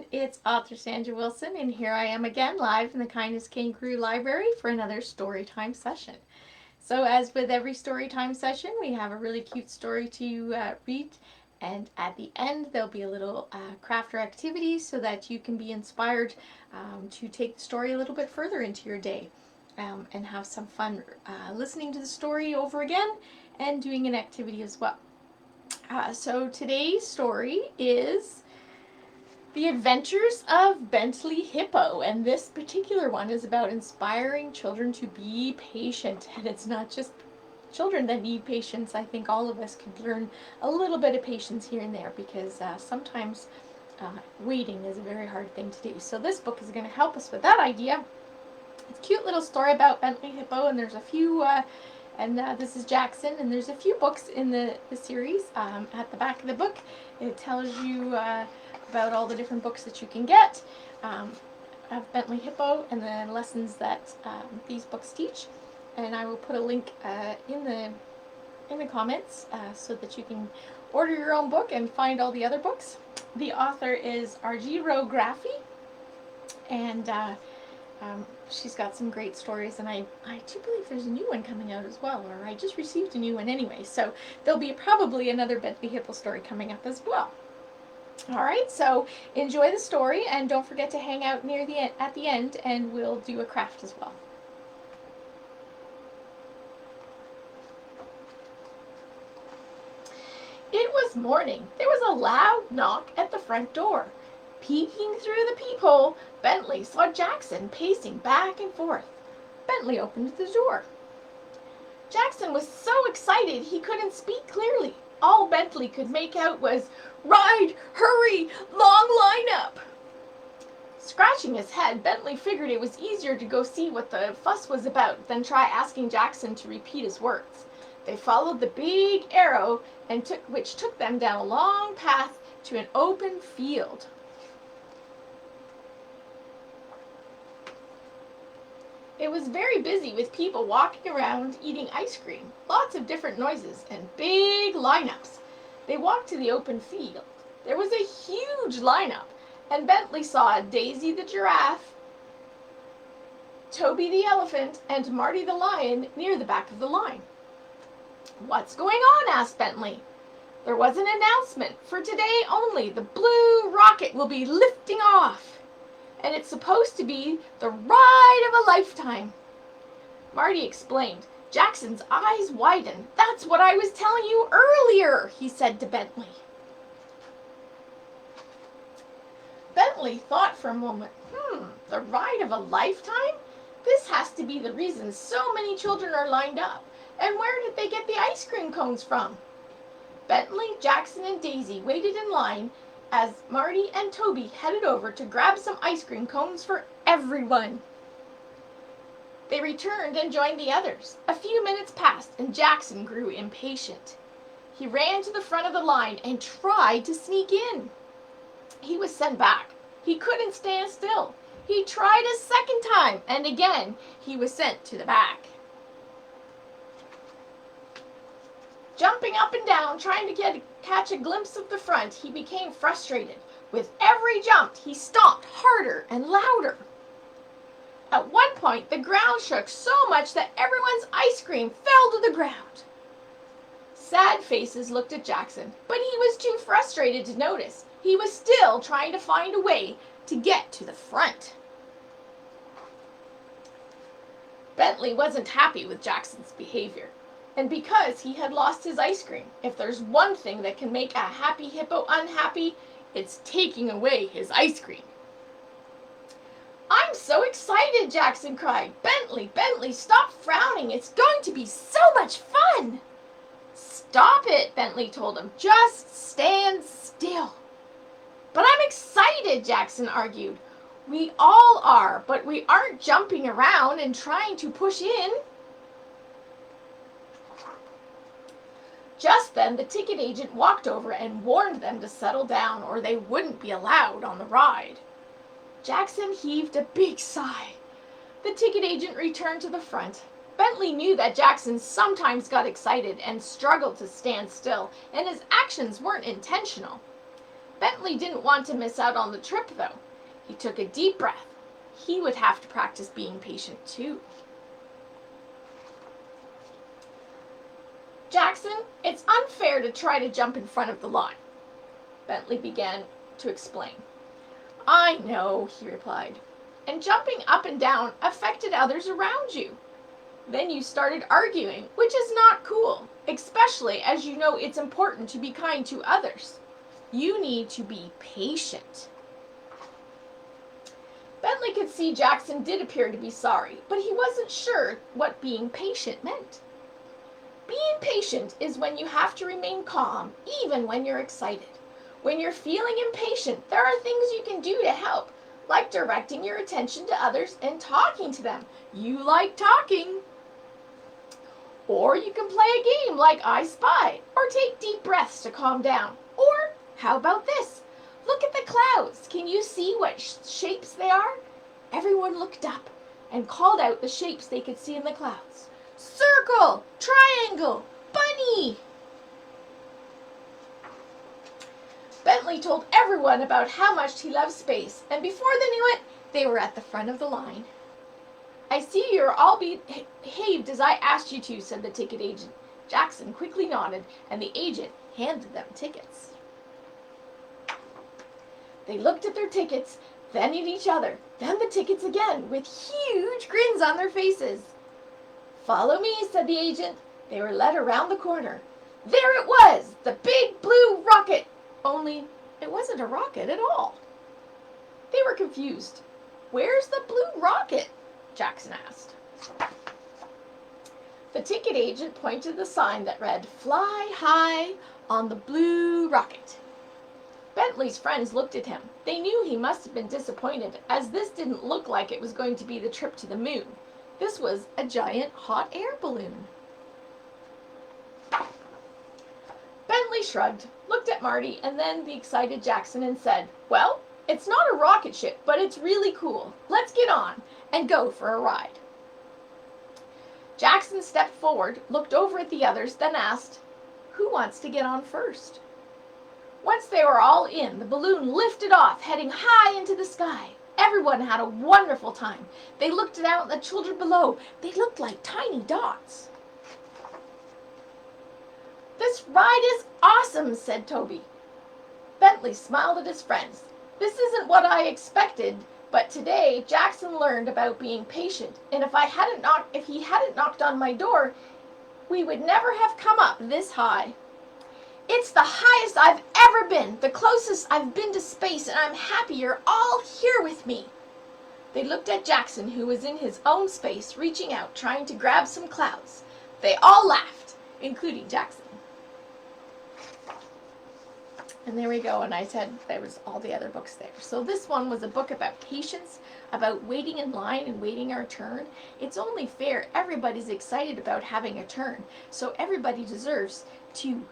It's author Sandra Wilson, and here I am again live in the Kindness Kangaroo Library for another storytime session. So, as with every storytime session, we have a really cute story to read, and at the end, there'll be a little craft or activity so that you can be inspired to take the story a little bit further into your day and have some fun listening to the story over again and doing an activity as well. So, today's story is The Adventures of Bentley Hippo, and this particular one is about inspiring children to be patient. And it's not just children that need patience. I think all of us could learn a little bit of patience here and there because sometimes waiting is a very hard thing to do. So this book is going to help us with that idea. It's a cute little story about Bentley Hippo, and there's a few this is Jackson, and there's a few books in the series. At the back of the book, it tells you about all the different books that you can get of Bentley Hippo and the lessons that these books teach. And I will put a link in the comments so that you can order your own book and find all the other books. The author is Argyro Graphy, and she's got some great stories, and I do believe there's a new one coming out as well, or I just received a new one anyway, so there'll be probably another Bentley Hippo story coming up as well. Alright, so enjoy the story, and don't forget to hang out at the end, and we'll do a craft as well. It was morning. There was a loud knock at the front door. Peeking through the peephole, Bentley saw Jackson pacing back and forth. Bentley opened the door. Jackson was so excited he couldn't speak clearly. All Bentley could make out was, "Ride! Hurry! Long lineup!" Scratching his head, Bentley figured it was easier to go see what the fuss was about than try asking Jackson to repeat his words. They followed the big arrow, which took them down a long path to an open field. It was very busy with people walking around eating ice cream, lots of different noises, and big lineups. They walked to the open field. There was a huge lineup, and Bentley saw Daisy the giraffe, Toby the elephant, and Marty the lion near the back of the line. "What's going on?" asked Bentley. "There was an announcement. For today only, the blue rocket will be lifting off. And it's supposed to be the ride of a lifetime." Marty explained. Jackson's eyes widened. "That's what I was telling you earlier," he said to Bentley. Bentley thought for a moment. The ride of a lifetime? This has to be the reason so many children are lined up. And where did they get the ice cream cones from? Bentley, Jackson, and Daisy waited in line as Marty and Toby headed over to grab some ice cream cones for everyone. They returned and joined the others. A few minutes passed, and Jackson grew impatient. He ran to the front of the line and tried to sneak in. He was sent back. He couldn't stand still. He tried a second time, and again he was sent to the back. Jumping up and down, trying to catch a glimpse of the front, he became frustrated. With every jump, he stomped harder and louder. At one point, the ground shook so much that everyone's ice cream fell to the ground. Sad faces looked at Jackson, but he was too frustrated to notice. He was still trying to find a way to get to the front. Bentley wasn't happy with Jackson's behavior. And because he had lost his ice cream, if there's one thing that can make a happy hippo unhappy, it's taking away his ice cream. "I'm so excited," Jackson cried. Bentley, stop frowning. It's going to be so much fun." "Stop it," Bentley told him. "Just stand still." "But I'm excited," Jackson argued. "We all are, but we aren't jumping around and trying to push in." Just then, the ticket agent walked over and warned them to settle down or they wouldn't be allowed on the ride. Jackson heaved a big sigh. The ticket agent returned to the front. Bentley knew that Jackson sometimes got excited and struggled to stand still, and his actions weren't intentional. Bentley didn't want to miss out on the trip, though. He took a deep breath. He would have to practice being patient, too. Jackson, it's unfair to try to jump in front of the line, Bentley began to explain. I know, he replied, and jumping up and down affected others around you. Then you started arguing, which is not cool, especially as you know it's important to be kind to others. You need to be patient. Bentley could see Jackson did appear to be sorry, but he wasn't sure what being patient meant. Being patient is when you have to remain calm, even when you're excited. When you're feeling impatient, there are things you can do to help, like directing your attention to others and talking to them. You like talking. Or you can play a game like I Spy, or take deep breaths to calm down. Or, how about this? Look at the clouds. Can you see what shapes they are? Everyone looked up and called out the shapes they could see in the clouds. Circle, triangle, bunny. Bentley told everyone about how much he loved space, and before they knew it, they were at the front of the line. I see you're all behaved as I asked you to, said the ticket agent. Jackson quickly nodded, and the agent handed them tickets. They looked at their tickets, then at each other, then the tickets again, with huge grins on their faces. Follow me, said the agent. They were led around the corner. There it was, the big blue rocket. Only it wasn't a rocket at all. They were confused. Where's the blue rocket? Jackson asked. The ticket agent pointed to the sign that read, Fly high on the blue rocket. Bentley's friends looked at him. They knew he must have been disappointed, as this didn't look like it was going to be the trip to the moon. This was a giant hot air balloon. Bentley shrugged, looked at Marty, and then the excited Jackson and said, Well, it's not a rocket ship, but it's really cool. Let's get on and go for a ride. Jackson stepped forward, looked over at the others, then asked, Who wants to get on first? Once they were all in, the balloon lifted off, heading high into the sky. Everyone had a wonderful time. They looked out at the children below. They looked like tiny dots. This ride is awesome, said Toby. Bentley smiled at his friends. This isn't what I expected, but today Jackson learned about being patient, and if he hadn't knocked on my door, we would never have come up this high. It's the highest I've ever been, the closest I've been to space, and I'm happy you're all here with me. They looked at Jackson, who was in his own space, reaching out, trying to grab some clouds. They all laughed, including Jackson. And there we go, and I said there was all the other books there. So this one was a book about patience, about waiting in line and waiting our turn. It's only fair. Everybody's excited about having a turn, so everybody deserves to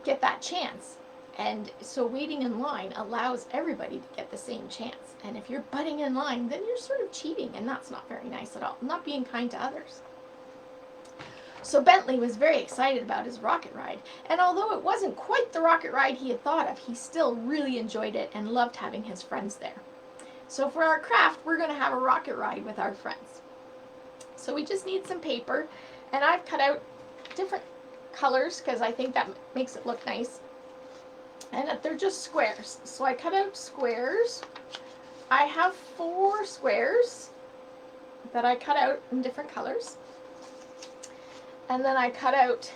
get that chance. And so waiting in line allows everybody to get the same chance. And if you're butting in line, then you're sort of cheating, and that's not very nice at all. Not being kind to others. So Bentley was very excited about his rocket ride, and although it wasn't quite the rocket ride he had thought of, he still really enjoyed it and loved having his friends there. So for our craft, we're going to have a rocket ride with our friends. So we just need some paper, and I've cut out different colors because I think that makes it look nice. And they're just squares. So I cut out squares. I have 4 squares that I cut out in different colors. And then I cut out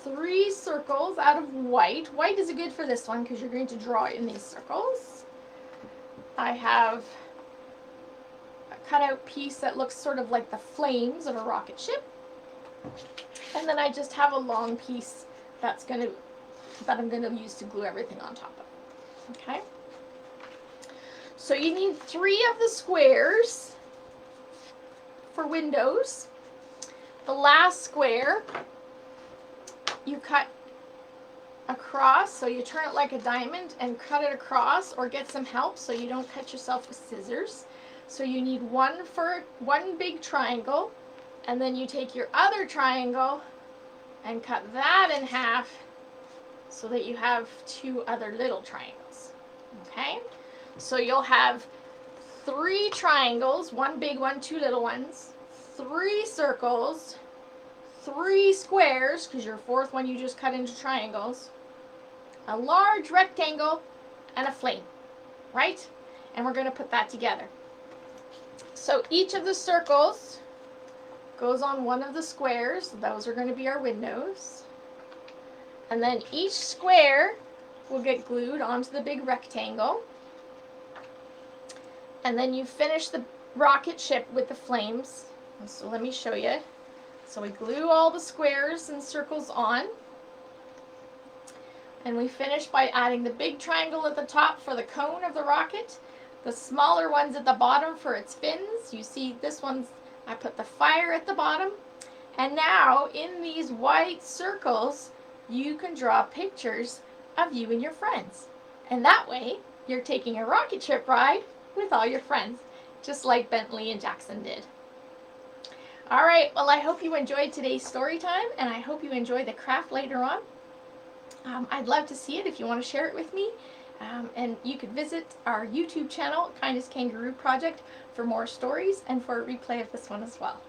3 circles out of white. White is good for this one because you're going to draw in these circles. I have a cutout piece that looks sort of like the flames of a rocket ship. And then I just have a long piece that I'm going to use to glue everything on top of. Okay? So you need 3 of the squares for windows. The last square you cut across, so you turn it like a diamond and cut it across, or get some help so you don't cut yourself with scissors. So you need one big triangle, and then you take your other triangle and cut that in half so that you have two other little triangles. Okay? So you'll have 3 triangles, 1 big one, 2 little ones, 3 circles, 3 squares, because your 4th one you just cut into triangles, a large rectangle, and a flame, right? And we're going to put that together. So each of the circles goes on one of the squares. Those are going to be our windows. And then each square will get glued onto the big rectangle. And then you finish the rocket ship with the flames. So let me show you. So we glue all the squares and circles on. And we finish by adding the big triangle at the top for the cone of the rocket, the smaller ones at the bottom for its fins. You see this one's, I put the fire at the bottom. And now in these white circles, you can draw pictures of you and your friends. And that way, you're taking a rocket ship ride with all your friends, just like Bentley and Jackson did. All right, well, I hope you enjoyed today's story time, and I hope you enjoy the craft later on. I'd love to see it if you want to share it with me. And you could visit our YouTube channel, Kindness Kangaroo Project, for more stories and for a replay of this one as well.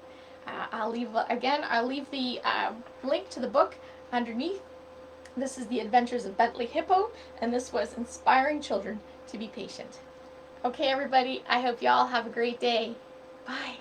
I'll leave the link to the book underneath. This is The Adventures of Bentley Hippo, and this was Inspiring Children to be Patient. Okay, everybody, I hope you all have a great day. Bye.